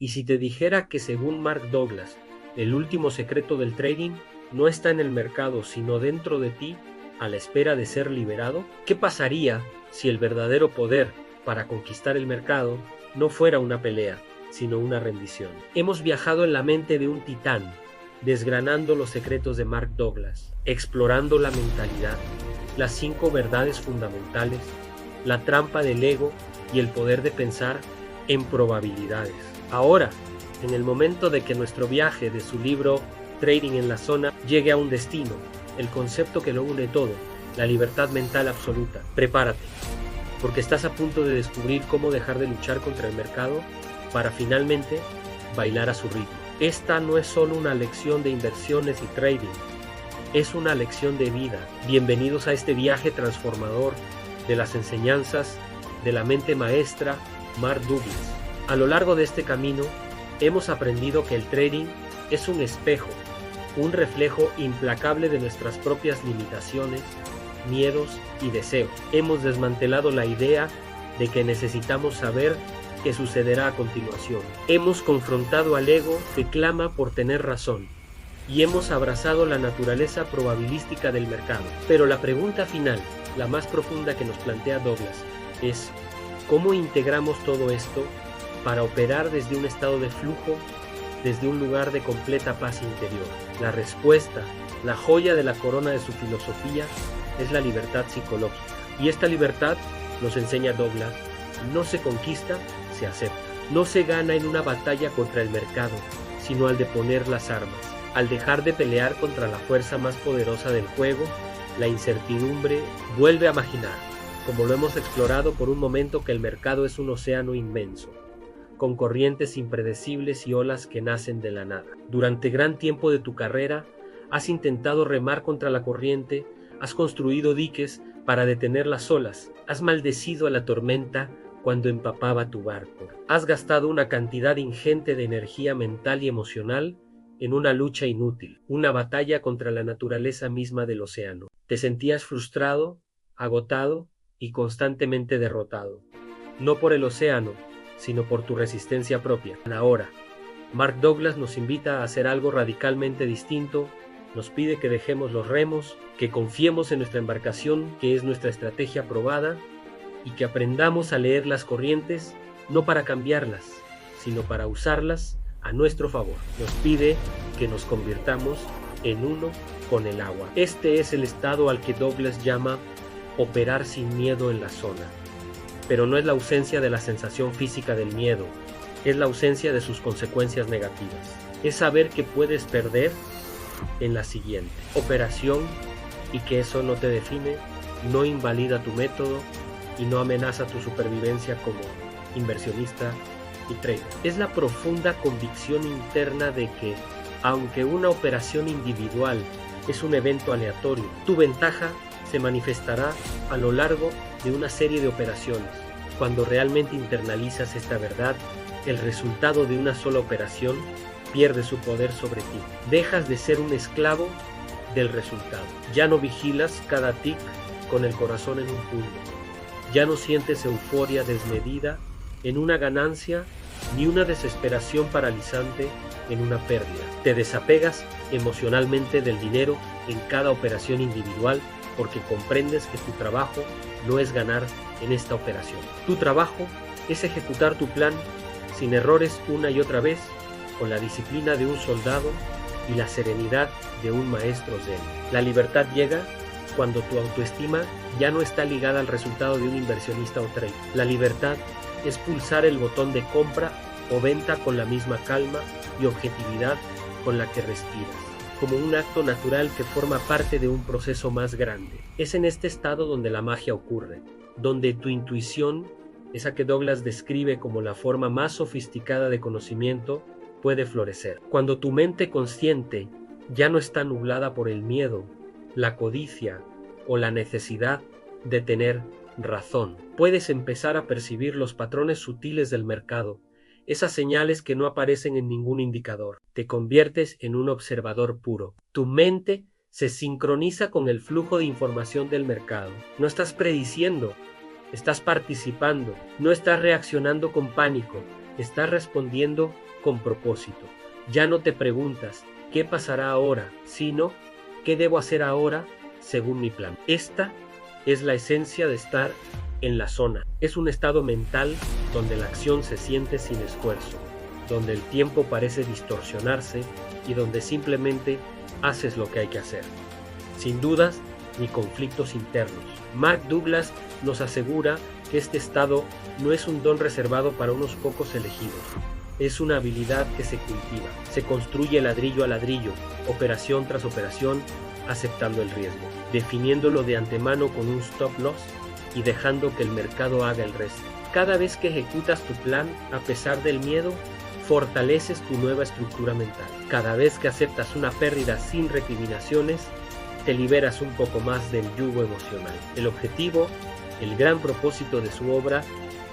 ¿Y si te dijera que según Mark Douglas, el último secreto del trading no está en el mercado, sino dentro de ti, a la espera de ser liberado? ¿Qué pasaría si el verdadero poder para conquistar el mercado no fuera una pelea, sino una rendición? Hemos viajado en la mente de un titán, desgranando los secretos de Mark Douglas, explorando la mentalidad, las 5 verdades fundamentales, la trampa del ego y el poder de pensar en probabilidades. Ahora, en el momento de que nuestro viaje de su libro Trading en la Zona llegue a un destino, el concepto que lo une todo, la libertad mental absoluta, prepárate, porque estás a punto de descubrir cómo dejar de luchar contra el mercado para finalmente bailar a su ritmo. Esta no es solo una lección de inversiones y trading, es una lección de vida. Bienvenidos a este viaje transformador de las enseñanzas de la mente maestra Mark Douglas. A lo largo de este camino, hemos aprendido que el trading es un espejo, un reflejo implacable de nuestras propias limitaciones, miedos y deseos. Hemos desmantelado la idea de que necesitamos saber qué sucederá a continuación. Hemos confrontado al ego que clama por tener razón y hemos abrazado la naturaleza probabilística del mercado. Pero la pregunta final, la más profunda que nos plantea Douglas, es ¿cómo integramos todo esto para operar desde un estado de flujo, desde un lugar de completa paz interior? La respuesta, la joya de la corona de su filosofía, es la libertad psicológica. Y esta libertad, nos enseña Douglas, no se conquista, se acepta. No se gana en una batalla contra el mercado, sino al deponer las armas. Al dejar de pelear contra la fuerza más poderosa del juego, la incertidumbre vuelve a maquinar, como lo hemos explorado por un momento, que el mercado es un océano inmenso, con corrientes impredecibles y olas que nacen de la nada. Durante gran tiempo de tu carrera, has intentado remar contra la corriente, has construido diques para detener las olas, has maldecido a la tormenta cuando empapaba tu barco. Has gastado una cantidad ingente de energía mental y emocional en una lucha inútil, una batalla contra la naturaleza misma del océano. Te sentías frustrado, agotado y constantemente derrotado, no por el océano, sino por tu resistencia propia. Ahora, Mark Douglas nos invita a hacer algo radicalmente distinto, nos pide que dejemos los remos, que confiemos en nuestra embarcación, que es nuestra estrategia probada, y que aprendamos a leer las corrientes, no para cambiarlas, sino para usarlas a nuestro favor. Nos pide que nos convirtamos en uno con el agua. Este es el estado al que Douglas llama operar sin miedo en la zona. Pero no es la ausencia de la sensación física del miedo, es la ausencia de sus consecuencias negativas. Es saber que puedes perder en la siguiente operación y que eso no te define, no invalida tu método y no amenaza tu supervivencia como inversionista y trader. Es la profunda convicción interna de que, aunque una operación individual es un evento aleatorio, tu ventaja se manifestará a lo largo de una serie de operaciones. Cuando realmente internalizas esta verdad, el resultado de una sola operación pierde su poder sobre ti. Dejas de ser un esclavo del resultado. Ya no vigilas cada tic con el corazón en un puño. Ya no sientes euforia desmedida en una ganancia ni una desesperación paralizante en una pérdida. Te desapegas emocionalmente del dinero en cada operación individual porque comprendes que tu trabajo no es ganar en esta operación. Tu trabajo es ejecutar tu plan sin errores una y otra vez, con la disciplina de un soldado y la serenidad de un maestro zen. La libertad llega cuando tu autoestima ya no está ligada al resultado de un inversionista o trader. La libertad es pulsar el botón de compra o venta con la misma calma y objetividad con la que respiras, como un acto natural que forma parte de un proceso más grande. Es en este estado donde la magia ocurre, donde tu intuición, esa que Douglas describe como la forma más sofisticada de conocimiento, puede florecer. Cuando tu mente consciente ya no está nublada por el miedo, la codicia o la necesidad de tener razón, puedes empezar a percibir los patrones sutiles del mercado, esas señales que no aparecen en ningún indicador. Te conviertes en un observador puro. Tu mente se sincroniza con el flujo de información del mercado. No estás prediciendo, estás participando, no estás reaccionando con pánico, Estás respondiendo con propósito. Ya no te preguntas qué pasará ahora, sino qué debo hacer ahora según mi plan. Esta es la esencia de estar en la zona. Es un estado mental donde la acción se siente sin esfuerzo, donde el tiempo parece distorsionarse y donde simplemente haces lo que hay que hacer, sin dudas ni conflictos internos. Mark Douglas nos asegura que este estado no es un don reservado para unos pocos elegidos. Es una habilidad que se cultiva, se construye ladrillo a ladrillo, operación tras operación, aceptando el riesgo, definiéndolo de antemano con un stop loss y dejando que el mercado haga el resto. Cada vez que ejecutas tu plan, a pesar del miedo, fortaleces tu nueva estructura mental. Cada vez que aceptas una pérdida sin recriminaciones, te liberas un poco más del yugo emocional. El objetivo, el gran propósito de su obra,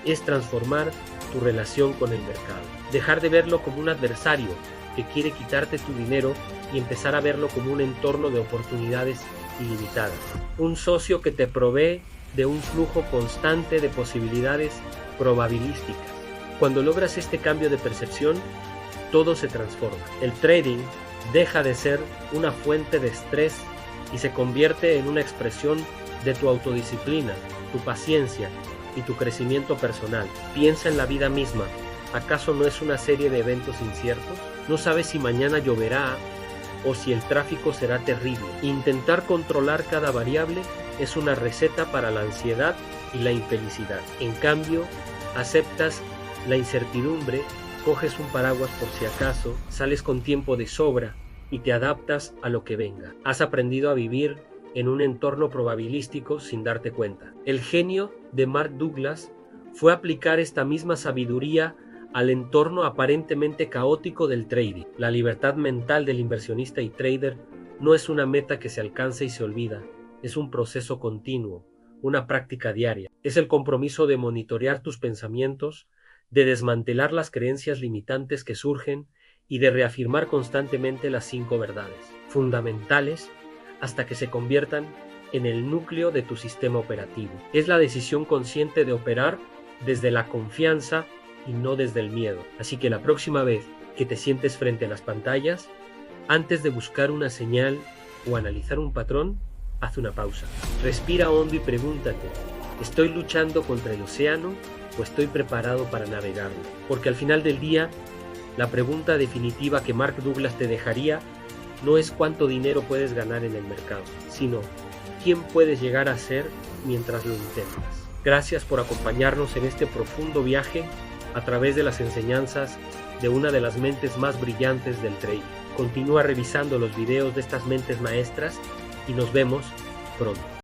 es transformar tu relación con el mercado. Dejar de verlo como un adversario que quiere quitarte tu dinero y empezar a verlo como un entorno de oportunidades ilimitadas. Un socio que te provee de un flujo constante de posibilidades probabilísticas. Cuando logras este cambio de percepción, todo se transforma. El trading deja de ser una fuente de estrés y se convierte en una expresión de tu autodisciplina, tu paciencia y tu crecimiento personal. Piensa en la vida misma. ¿Acaso no es una serie de eventos inciertos? No sabes si mañana lloverá o si el tráfico será terrible. Intentar controlar cada variable es una receta para la ansiedad y la infelicidad. En cambio, aceptas la incertidumbre, coges un paraguas por si acaso, sales con tiempo de sobra y te adaptas a lo que venga. Has aprendido a vivir en un entorno probabilístico sin darte cuenta. El genio de Mark Douglas fue aplicar esta misma sabiduría al entorno aparentemente caótico del trading. La libertad mental del inversionista y trader no es una meta que se alcanza y se olvida, es un proceso continuo, una práctica diaria. Es el compromiso de monitorear tus pensamientos, de desmantelar las creencias limitantes que surgen y de reafirmar constantemente las 5 verdades fundamentales hasta que se conviertan en el núcleo de tu sistema operativo. Es la decisión consciente de operar desde la confianza y no desde el miedo. Así que la próxima vez que te sientes frente a las pantallas, antes de buscar una señal o analizar un patrón, haz una pausa. Respira hondo y pregúntate, ¿estoy luchando contra el océano o estoy preparado para navegarlo? Porque al final del día, la pregunta definitiva que Mark Douglas te dejaría no es cuánto dinero puedes ganar en el mercado, sino quién puedes llegar a ser mientras lo intentas. Gracias por acompañarnos en este profundo viaje a través de las enseñanzas de una de las mentes más brillantes del trading. Continúa revisando los videos de estas mentes maestras y nos vemos pronto.